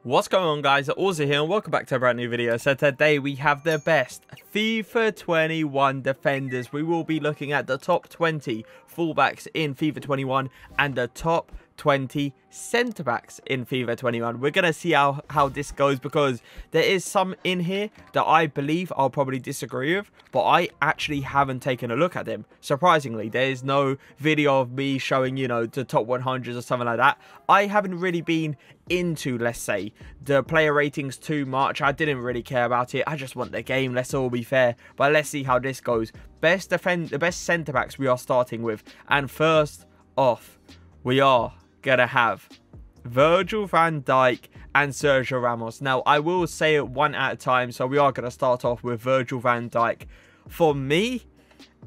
What's going on, guys? Auzio here and welcome back to a brand new video. So today we have the best FIFA 21 defenders. We will be looking at the top 20 fullbacks in FIFA 21 and the top 20 centre backs in FIFA 21. We're going to see how this goes, because there is some in here that I believe I'll probably disagree with, but I actually haven't taken a look at them. Surprisingly, there is no video of me showing, you know, the top 100s or something like that. I haven't really been into, let's say, the player ratings too much. I didn't really care about it. I just want the game, let's all be fair. But let's see how this goes. The best centre backs we are starting with, and first off we are gonna have Virgil van Dijk and Sergio Ramos. Now I will say it one at a time, so we are gonna start off with Virgil van Dijk. For me,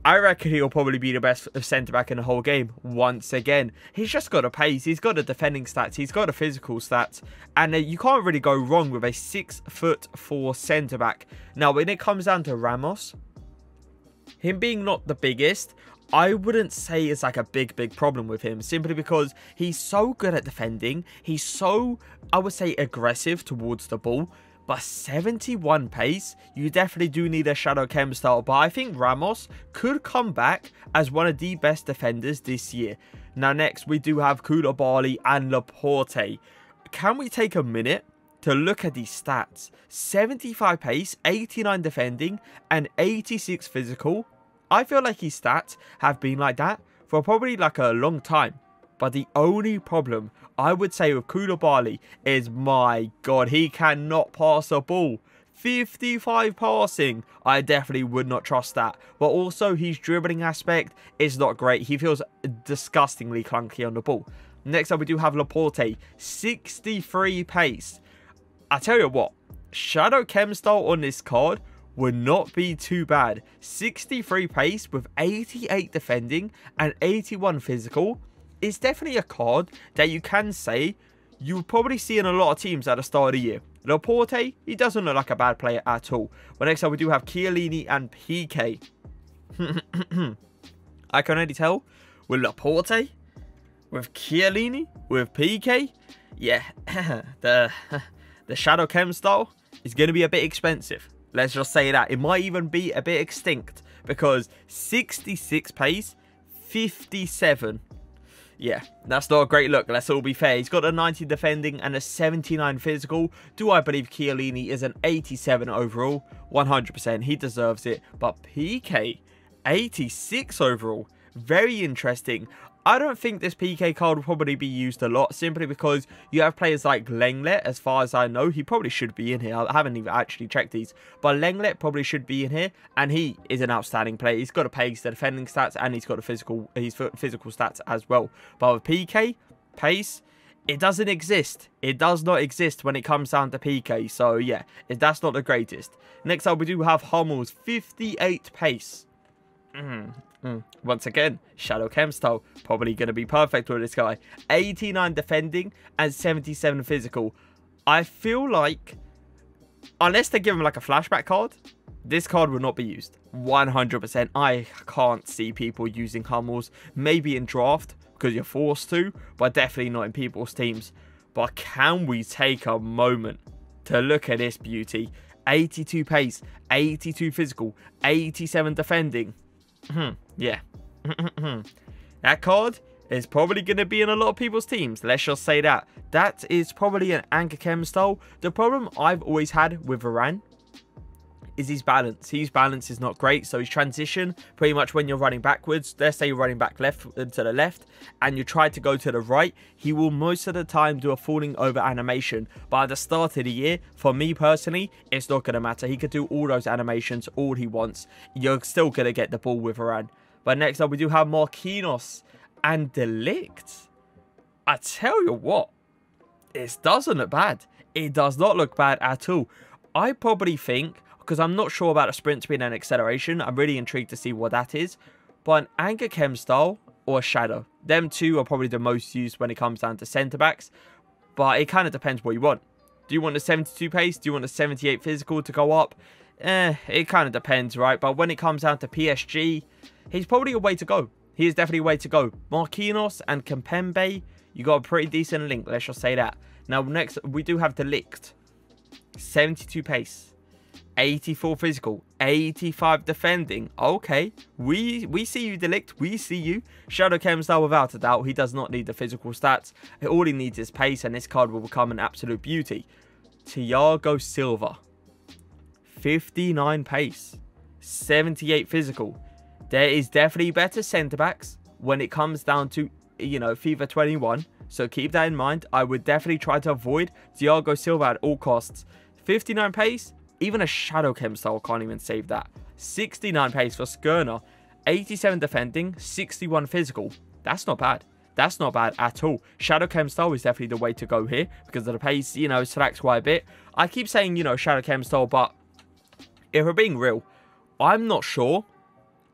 I reckon he'll probably be the best centre-back in the whole game. Once again, he's just got a pace, he's got the defending stats, he's got the physical stats, and you can't really go wrong with a 6'4" centre-back. Now, when it comes down to Ramos, him being not the biggest, I wouldn't say it's like a big problem with him, simply because he's so good at defending. He's so, I would say, aggressive towards the ball. But 71 pace, you definitely do need a shadow chem style. But I think Ramos could come back as one of the best defenders this year. Now next, we do have Kula, Bali and Laporte. Can we take a minute to look at these stats? 75 pace, 89 defending and 86 physical. I feel like his stats have been like that for probably like a long time. But the only problem I would say with Kula Bali is, my god, he cannot pass a ball. 55 passing. I definitely would not trust that. But also his dribbling aspect is not great. He feels disgustingly clunky on the ball. Next up we do have Laporte. 63 pace. I tell you what, shadow chem style on this card would not be too bad. 63 pace with 88 defending and 81 physical. It's definitely a card that you can say you'll probably see in a lot of teams at the start of the year. Laporte, he doesn't look like a bad player at all. But next up we do have Chiellini and PK. I can already tell with Laporte, with Chiellini, with PK, yeah, the shadow chem style is going to be a bit expensive. Let's just say that. It might even be a bit extinct, because 66 pace, 57. Yeah, that's not a great look, let's all be fair. He's got a 90 defending and a 79 physical. Do I believe Chiellini is an 87 overall? 100%, he deserves it. But PK, 86 overall. Very interesting. I don't think this PK card will probably be used a lot, simply because you have players like Lenglet. As far as I know, he probably should be in here. I haven't even actually checked these, but Lenglet probably should be in here, and he is an outstanding player. He's got a pace, the defending stats, and he's got a physical stats as well. But with PK, pace, it doesn't exist. It does not exist when it comes down to PK. So yeah, that's not the greatest. Next up, we do have Hummels, 58 pace. Once again, shadow chem style, probably going to be perfect with this guy. 89 defending and 77 physical. I feel like, unless they give him like a flashback card, this card will not be used. 100%. I can't see people using Hummels. Maybe in draft, because you're forced to, but definitely not in people's teams. But can we take a moment to look at this beauty? 82 pace, 82 physical, 87 defending. Yeah. That card is probably going to be in a lot of people's teams. Let's just say that. That is probably an anchor chem style. The problem I've always had with Varane is his balance. His balance is not great. So his transition, pretty much when you're running backwards, let's say you're running back left to the left and you try to go to the right, he will most of the time do a falling over animation. But at the start of the year, for me personally, it's not going to matter. He could do all those animations all he wants. You're still going to get the ball with Varane. But next up, we do have Mohr and Delict. I tell you what, it doesn't look bad. It does not look bad at all. I probably think, because I'm not sure about a sprint speed and acceleration, I'm really intrigued to see what that is. But an anchor chem style or a shadow, them two are probably the most used when it comes down to centre backs. But it kind of depends what you want. Do you want the 72 pace? Do you want the 78 physical to go up? It kind of depends, right? But when it comes down to PSG, he's probably a way to go. He is definitely a way to go. Mohr and Kimpembe, you got a pretty decent link, let's just say that. Now, next, we do have Delict. 72 pace. 84 physical. 85 defending. Okay. We see you, Delict. We see you. Shadow Chem style without a doubt. He does not need the physical stats. All he needs is pace, and this card will become an absolute beauty. Thiago Silva. 59 pace. 78 physical. There is definitely better centre-backs when it comes down to, you know, FIFA 21. So keep that in mind. I would definitely try to avoid Thiago Silva at all costs. 59 pace, even a Shadow Chem style can't even save that. 69 pace for Skurner. 87 defending, 61 physical. That's not bad. That's not bad at all. Shadow Chem style is definitely the way to go here because of the pace, you know, slacks quite a bit. I keep saying, you know, Shadow Chem style, but if we're being real, I'm not sure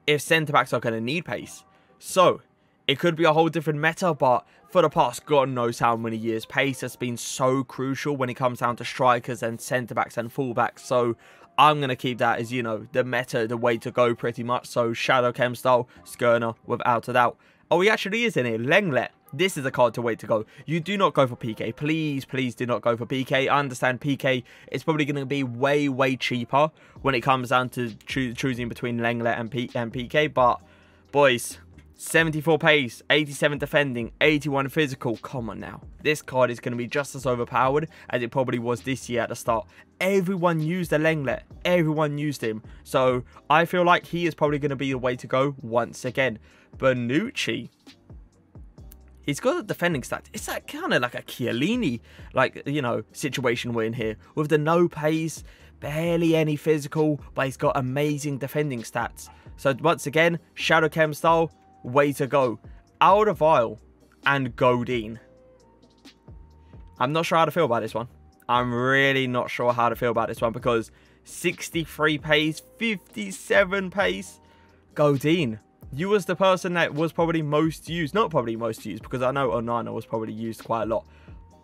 if centre-backs are going to need pace. So, it could be a whole different meta, but for the past God knows how many years, pace has been so crucial when it comes down to strikers and centre-backs and full-backs. So, I'm going to keep that as, you know, the meta, the way to go pretty much. So, Shadow Chem style, Skurner, without a doubt. Oh, he actually is in it. Lenglet. This is a card to wait to go. You do not go for PK. Please, please do not go for PK. I understand PK is probably going to be way, way cheaper when it comes down to choosing between Lenglet and PK. But, boys, 74 pace, 87 defending, 81 physical. Come on now. This card is going to be just as overpowered as it probably was this year at the start. Everyone used a Lenglet. Everyone used him. So, I feel like he is probably going to be the way to go once again. Bonucci. He's got a defending stats. It's like kind of like a Chiellini, like, you know, situation we're in here. With the no pace, barely any physical, but he's got amazing defending stats. So once again, Shadow Chem style, way to go. Alderweireld and Godin. I'm not sure how to feel about this one. I'm really not sure how to feel about this one because 63 pace, 57 pace. Godin. You was the person that was probably most used. Not probably most used, because I know Onana was probably used quite a lot.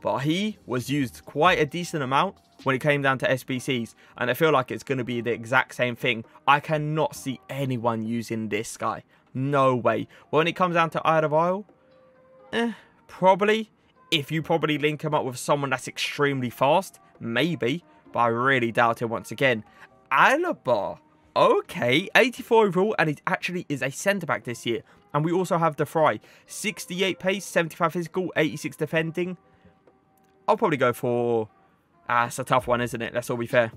But he was used quite a decent amount when it came down to SBCs. And I feel like it's going to be the exact same thing. I cannot see anyone using this guy. No way. When it comes down to Alderweireld, probably. If you probably link him up with someone that's extremely fast, maybe. But I really doubt it once again. Alaba. Okay, 84 overall, and it actually is a centre-back this year. And we also have De Vrij. 68 pace, 75 physical, 86 defending. I'll probably go for... it's a tough one, isn't it? Let's all be fair.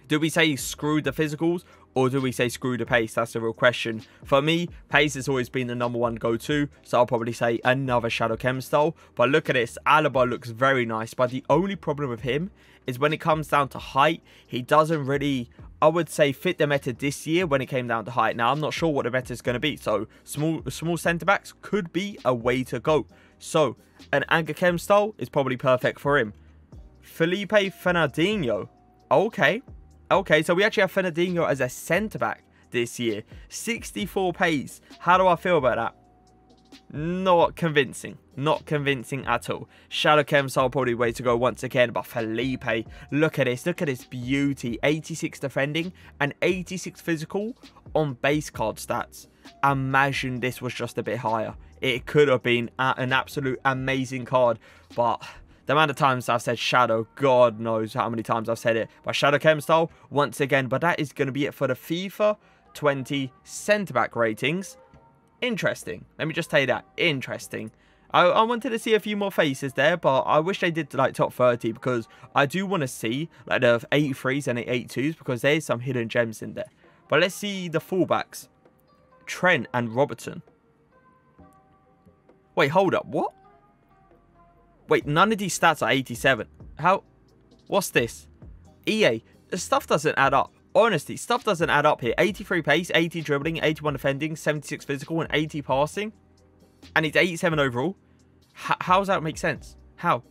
Do we say screw the physicals, or do we say screw the pace? That's the real question. For me, pace has always been the #1 go-to, so I'll probably say another Shadow Chem style. But look at this, Alaba looks very nice, but the only problem with him is when it comes down to height, he doesn't really, I would say, fit the meta this year when it came down to height. Now, I'm not sure what the meta is going to be, so small centre-backs could be a way to go. So, an Anchor Chem style is probably perfect for him. Felipe Fernandinho. Okay, so we actually have Fernandinho as a centre-back this year. 64 pace. How do I feel about that? Not convincing. Not convincing at all. Shadow Chem style probably way to go once again. But Felipe, look at this. Look at this beauty. 86 defending and 86 physical on base card stats. Imagine this was just a bit higher. It could have been an absolute amazing card. But the amount of times I've said Shadow, God knows how many times I've said it. But Shadow Chem style once again. But that is going to be it for the FIFA 20 centre-back ratings. Interesting. Let me just tell you that. Interesting. I wanted to see a few more faces there, but I wish they did like top 30 because I do want to see like the 83s and the 82s because there's some hidden gems in there. But let's see the fullbacks. Trent and Robertson. Wait, hold up. What? Wait, none of these stats are 87. How? What's this? EA. The stuff doesn't add up. Honestly, stuff doesn't add up here. 83 pace, 80 dribbling, 81 defending, 76 physical, and 80 passing. And it's 87 overall. How does that make sense? How?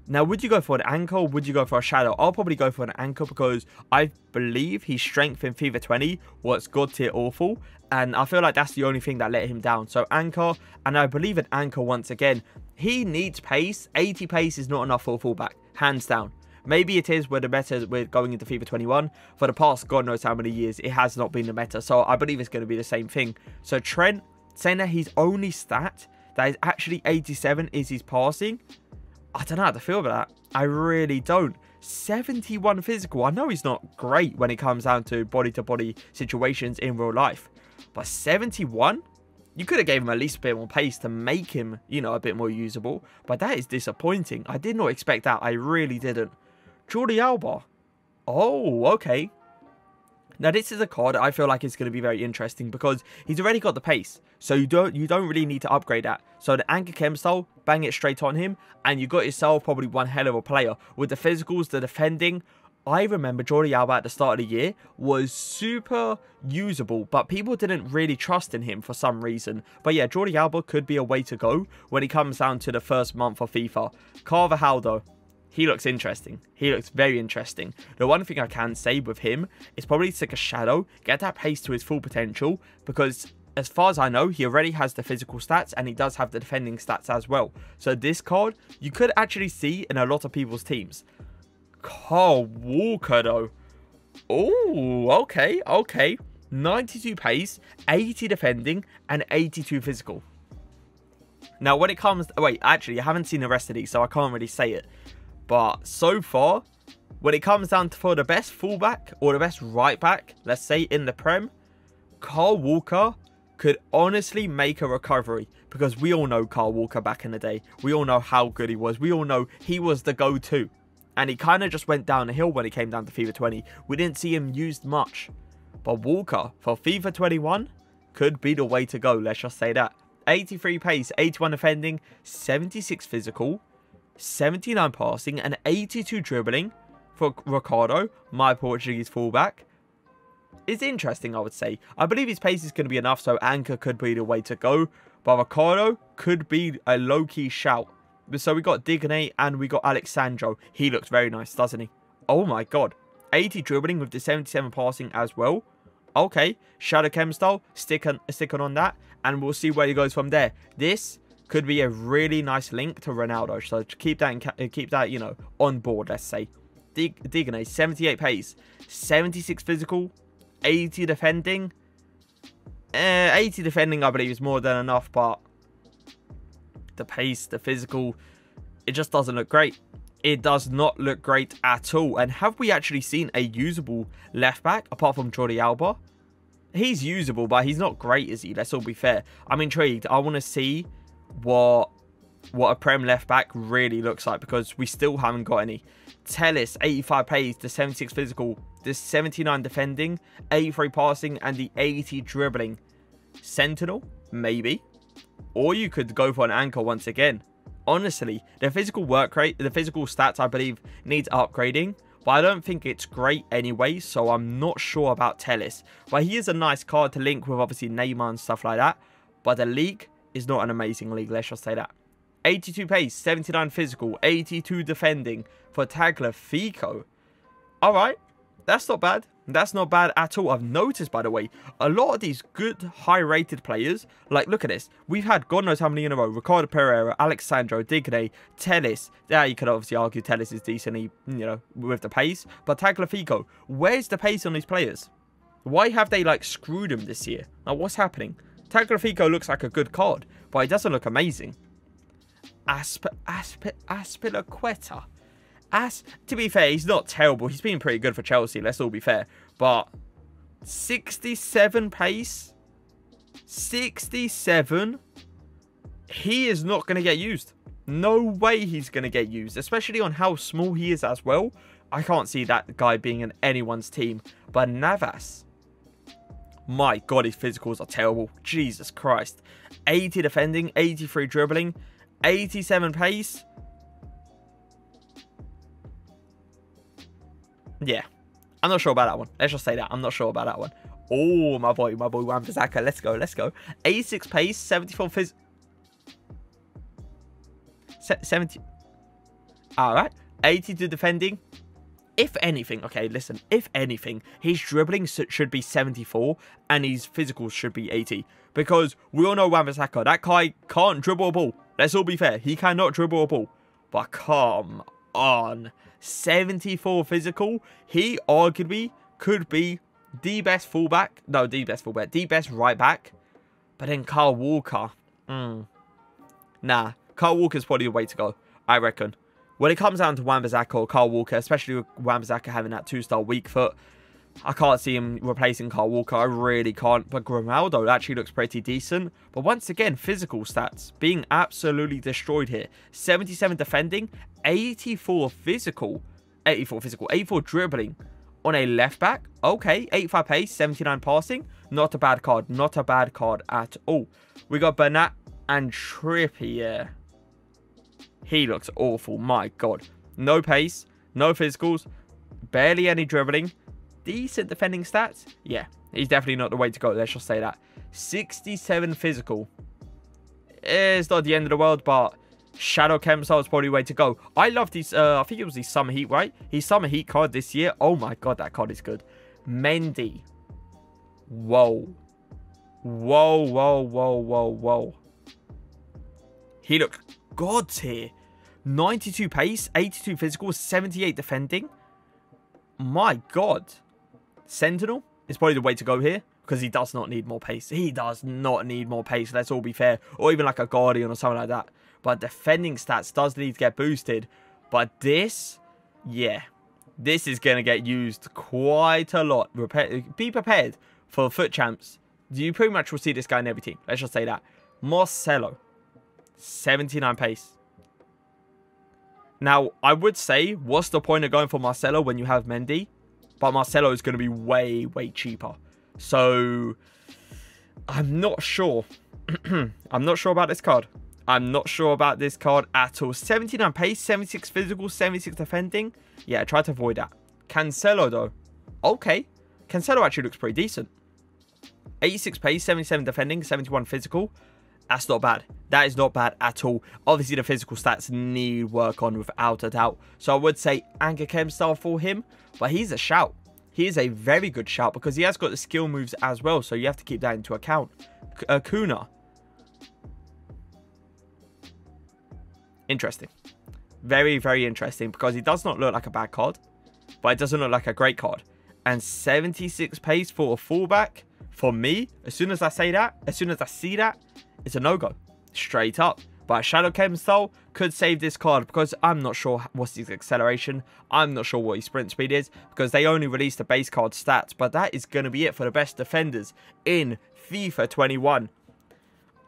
Now, would you go for an anchor or would you go for a shadow? I'll probably go for an anchor because I believe his strength in FIFA 20 was god tier awful. And I feel like that's the only thing that let him down. So anchor, and I believe an anchor once again. He needs pace. 80 pace is not enough for a fullback. Hands down. Maybe it is with the meta we're going into FIFA 21. For the past God knows how many years, it has not been the meta. So I believe it's going to be the same thing. So Trent, saying that his only stat that is actually 87 is his passing. I don't know how to feel about that. I really don't. 71 physical. I know he's not great when it comes down to body-to-body situations in real life. But 71? You could have gave him at least a bit more pace to make him, you know, a bit more usable. But that is disappointing. I did not expect that. I really didn't. Georgie Alba. Oh, okay. Now, this is a card I feel like is going to be very interesting because he's already got the pace. So you don't really need to upgrade that. So the anchor chem style, bang it straight on him. And you got yourself probably one hell of a player. With the physicals, the defending. I remember Georgie Alba at the start of the year was super usable. But people didn't really trust in him for some reason. But yeah, Georgie Alba could be a way to go when it comes down to the first month of FIFA. Karl Walker. He looks interesting. He looks very interesting. The one thing I can say with him is probably stick a shadow, get that pace to his full potential, because as far as I know, he already has the physical stats and he does have the defending stats as well. So this card, you could actually see in a lot of people's teams. Karl Walker though. Oh, okay, okay. 92 pace, 80 defending, and 82 physical. Now when it comes... Wait, actually, I haven't seen the rest of these, so I can't really say it. But so far, when it comes down to for the best fullback or the best right back, let's say in the Prem, Karl Walker could honestly make a recovery. Because we all know Karl Walker back in the day. We all know how good he was. We all know he was the go-to. And he kind of just went down the hill when he came down to FIFA 20. We didn't see him used much. But Walker for FIFA 21 could be the way to go. Let's just say that. 83 pace, 81 defending, 76 physical. 79 passing and 82 dribbling for Ricardo, my Portuguese fullback. It's interesting, I would say. I believe his pace is going to be enough, so anchor could be the way to go. But Ricardo could be a low-key shout. So we got Dyke and we got Sandro. He looks very nice, doesn't he? Oh my god. 80 dribbling with the 77 passing as well. Okay, Shadow Chem style, stick on that, and we'll see where he goes from there. This could be a really nice link to Ronaldo. So keep that, you know, on board, let's say. Dyke, 78 pace, 76 physical, 80 defending. 80 defending, I believe, is more than enough, but the pace, the physical, it just doesn't look great. It does not look great at all. And have we actually seen a usable left back apart from Georgie Alba? He's usable, but he's not great, is he? Let's all be fair. I'm intrigued. I want to see what a Prem left back really looks like, because we still haven't got any. Tellis, 85 pace, the 76 physical, the 79 defending, 83 passing, and the 80 dribbling. Sentinel, maybe. Or you could go for an anchor once again. Honestly, the physical work rate, the physical stats, I believe, needs upgrading. But I don't think it's great anyway, so I'm not sure about Tellis. But he is a nice card to link with, obviously, Neymar and stuff like that. But the league is not an amazing league, let's just say that. 82 pace, 79 physical, 82 defending for Tagliafico. Alright, that's not bad. That's not bad at all. I've noticed, by the way, a lot of these good, high-rated players, like, look at this. We've had God knows how many in a row. Ricardo Pereira, Sandro, Dyke, Tellis. Yeah, you could obviously argue Tellis is decently, you know, with the pace. But Tagliafico, where's the pace on these players? Why have they, like, screwed him this year? Like, what's happening? Tagliafico looks like a good card, but it doesn't look amazing. Aspilicueta. To be fair, he's not terrible. He's been pretty good for Chelsea, let's all be fair. But 67 pace, 67, he is not going to get used. No way he's going to get used, especially on how small he is as well. I can't see that guy being in anyone's team. But Navas, my god, his physicals are terrible. Jesus Christ. 80 defending, 83 dribbling, 87 pace. Yeah, I'm not sure about that one. Let's just say that. I'm not sure about that one. Oh, my boy Wan-Bissaka. Let's go, let's go. 86 pace, 74 phys... 70... Alright. 82 defending. If anything, okay, listen. If anything, his dribbling should be 74 and his physicals should be 80. Because we all know Wan-Bissaka. That guy can't dribble a ball. Let's all be fair. He cannot dribble a ball. But come on. 74 physical. He arguably could be the best fullback. No, the best fullback. The best right back. But then Karl Walker. Nah. Karl Walker's probably the way to go, I reckon. when it comes down to Wan-Bissaka or Karl Walker, especially with Wan-Bissaka having that 2-star weak foot, I can't see him replacing Karl Walker. I really can't. But Ronaldo actually looks pretty decent. But once again, physical stats being absolutely destroyed here. 77 defending, 84 physical, 84 dribbling on a left back. Okay, 85 pace, 79 passing. Not a bad card. Not a bad card at all. We got Bernat and Trippier. He looks awful. My God. No pace, no physicals, barely any dribbling. Decent defending stats. Yeah, he's definitely not the way to go. Let's just say that. 67 physical. It's not the end of the world, but Shadow Chem style is probably the way to go. I love these. I think it was his Summer Heat, right? His Summer Heat card this year. Oh my God, that card is good. Mendy. Whoa. Whoa, whoa, whoa, whoa, whoa. He looks gods here. 92 pace, 82 physical, 78 defending. My God. Sentinel is probably the way to go here because he does not need more pace. He does not need more pace. Let's all be fair. Or even like a Guardian or something like that. But defending stats does need to get boosted. But this, yeah, this is going to get used quite a lot. Be prepared for foot champs. You pretty much will see this guy in every team. Let's just say that. Marcelo, 79 pace. Now, I would say, what's the point of going for Marcelo when you have Mendy? But Marcelo is going to be way, way cheaper. So, I'm not sure. I'm not sure about this card. I'm not sure about this card at all. 79 pace, 76 physical, 76 defending. Yeah, try to avoid that. Cancelo, though. Okay. Cancelo actually looks pretty decent. 86 pace, 77 defending, 71 physical. That's not bad. That is not bad at all. Obviously, the physical stats need work on without a doubt. So I would say Anchor Chem style for him. But he's a shout. He is a very good shout because he has got the skill moves as well. So you have to keep that into account. Kuna. Interesting. Very, very interesting because he does not look like a bad card. But it doesn't look like a great card. And 76 pace for a fullback. For me, as soon as I say that, as soon as I see that, it's a no-go. Straight up. But Shadow Chem style could save this card because I'm not sure what's his acceleration. I'm not sure what his sprint speed is because they only released the base card stats. But that is going to be it for the best defenders in FIFA 21.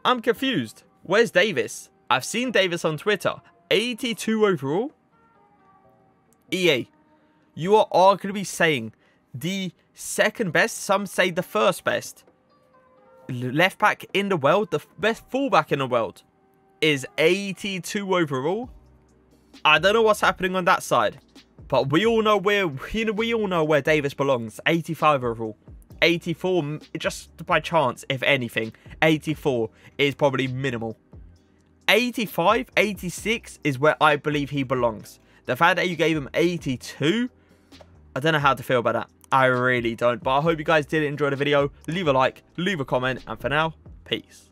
I'm confused. Where's Davis? I've seen Davis on Twitter. 82 overall? EA, you are arguably saying the second best, some say the first best left back in the world, the best fullback in the world is 82 overall. I don't know what's happening on that side, but we all know where Davis belongs. 85 overall. 84, just by chance, if anything. 84 is probably minimal. 85, 86 is where I believe he belongs. The fact that you gave him 82, I don't know how to feel about that. I really don't. But I hope you guys did enjoy the video. Leave a like, leave a comment, and for now, peace.